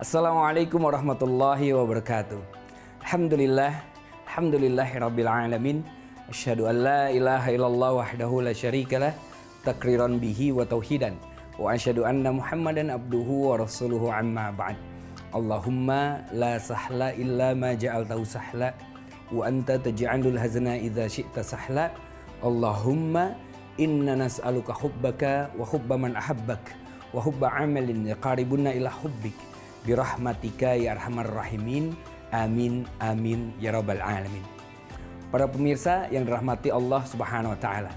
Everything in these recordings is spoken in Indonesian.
Assalamualaikum warahmatullahi wabarakatuh. Alhamdulillahirabbil alamin. Asyhadu an la ilaha illallah wahdahu la syarikalah takriran bihi wa tauhidan. Wa asyhadu anna Muhammadan abduhu wa rasuluhu amma ba'd. Allahumma la sahla illa ma ja'altahu sahla wa anta taj'alul hazna idza syi'ta sahla. Allahumma inna nas'aluka hubbaka wa hubba man ahabbak wa hubba amalin yaqaribuna ila hubbik birahmatika ya arhamar rahimin. Amin amin ya rabbal alamin. Para pemirsa yang dirahmati Allah Subhanahu wa taala.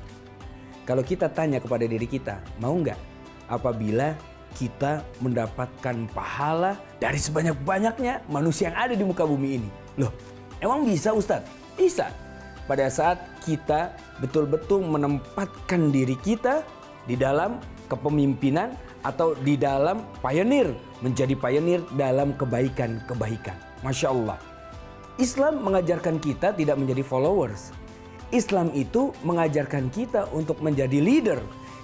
Kalau kita tanya kepada diri kita, mau nggak apabila kita mendapatkan pahala dari sebanyak-banyaknya manusia yang ada di muka bumi ini? Loh, emang bisa Ustadz? Bisa. Pada saat kita betul-betul menempatkan diri kita di dalam kepemimpinan atau di dalam pioneer, menjadi pioneer dalam kebaikan-kebaikan. Masya Allah. Islam mengajarkan kita tidak menjadi followers. Islam itu mengajarkan kita untuk menjadi leader.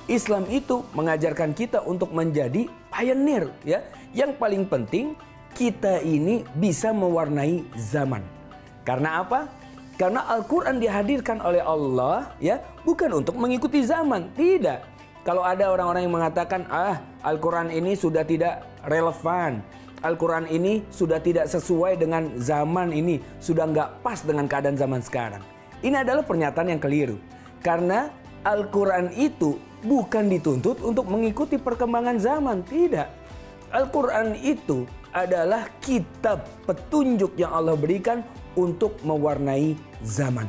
Islam itu mengajarkan kita untuk menjadi pioneer, ya. Yang paling penting kita ini bisa mewarnai zaman. Karena apa? Karena Al-Quran dihadirkan oleh Allah, ya, bukan untuk mengikuti zaman, tidak. Kalau ada orang-orang yang mengatakan, Al-Quran ini sudah tidak relevan, Al-Quran ini sudah tidak sesuai dengan zaman ini, sudah nggak pas dengan keadaan zaman sekarang. Ini adalah pernyataan yang keliru. Karena Al-Quran itu bukan dituntut untuk mengikuti perkembangan zaman, tidak. Al-Quran itu adalah kitab petunjuk yang Allah berikan untuk mewarnai zaman.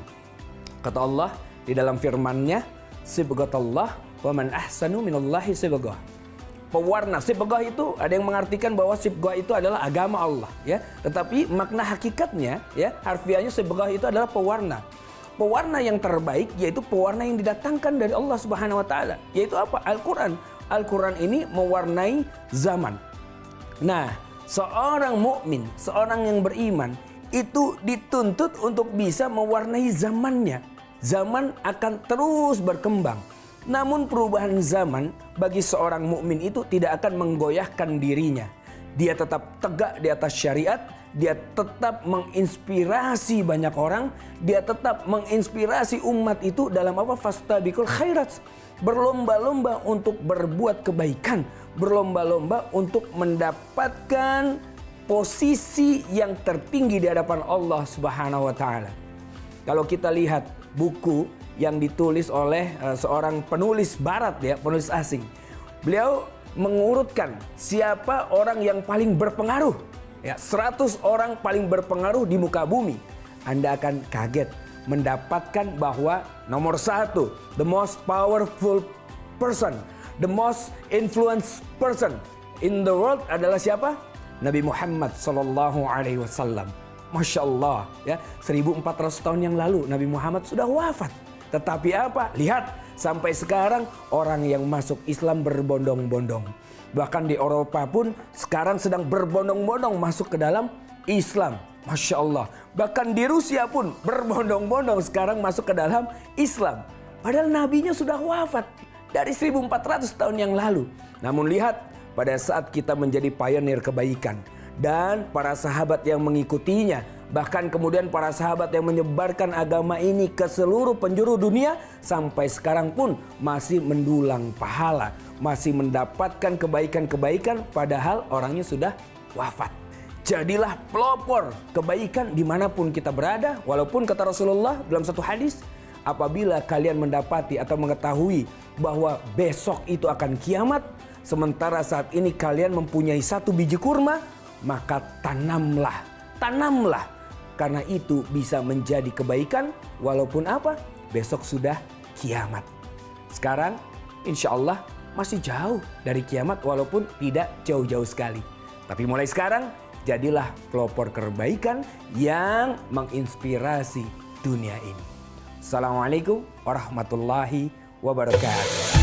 Kata Allah di dalam firman-Nya, sibghatallah wa man ahsanu minallahi sibghah. Pewarna, sibghah itu ada yang mengartikan bahwa sibghah itu adalah agama Allah, ya. Tetapi makna hakikatnya, ya, harfiahnya sibghah itu adalah pewarna. Pewarna yang terbaik yaitu pewarna yang didatangkan dari Allah Subhanahu wa taala, yaitu apa? Al-Quran. Al-Quran ini mewarnai zaman. Nah, seorang mukmin, seorang yang beriman itu dituntut untuk bisa mewarnai zamannya. Zaman akan terus berkembang. Namun perubahan zaman bagi seorang mukmin itu tidak akan menggoyahkan dirinya. Dia tetap tegak di atas syariat, dia tetap menginspirasi banyak orang, dia tetap menginspirasi umat itu dalam apa? Fastabiqul khairat. Berlomba-lomba untuk berbuat kebaikan, berlomba-lomba untuk mendapatkan posisi yang tertinggi di hadapan Allah Subhanahu wa taala. Kalau kita lihat buku yang ditulis oleh seorang penulis barat, ya, penulis asing. Beliau mengurutkan siapa orang yang paling berpengaruh, ya, 100 orang paling berpengaruh di muka bumi. Anda akan kaget mendapatkan bahwa nomor 1, the most powerful person, the most influence person in the world adalah siapa? Nabi Muhammad sallallahu alaihi wasallam. Masya Allah, ya, 1400 tahun yang lalu Nabi Muhammad sudah wafat. Tetapi apa? Lihat, sampai sekarang orang yang masuk Islam berbondong-bondong. Bahkan di Eropa pun sekarang sedang berbondong-bondong masuk ke dalam Islam. Masya Allah. Bahkan di Rusia pun berbondong-bondong sekarang masuk ke dalam Islam. Padahal nabinya sudah wafat dari 1400 tahun yang lalu. Namun lihat, pada saat kita menjadi pioneer kebaikan dan para sahabat yang mengikutinya, bahkan kemudian para sahabat yang menyebarkan agama ini ke seluruh penjuru dunia, sampai sekarang pun masih mendulang pahala, masih mendapatkan kebaikan-kebaikan padahal orangnya sudah wafat. Jadilah pelopor kebaikan dimanapun kita berada. Walaupun kata Rasulullah dalam satu hadis, apabila kalian mendapati atau mengetahui bahwa besok itu akan kiamat, sementara saat ini kalian mempunyai 1 biji kurma, maka tanamlah. Karena itu bisa menjadi kebaikan walaupun apa? Besok sudah kiamat. Sekarang insya Allah masih jauh dari kiamat walaupun tidak jauh-jauh sekali. Tapi mulai sekarang jadilah pelopor kebaikan yang menginspirasi dunia ini. Assalamualaikum warahmatullahi wabarakatuh.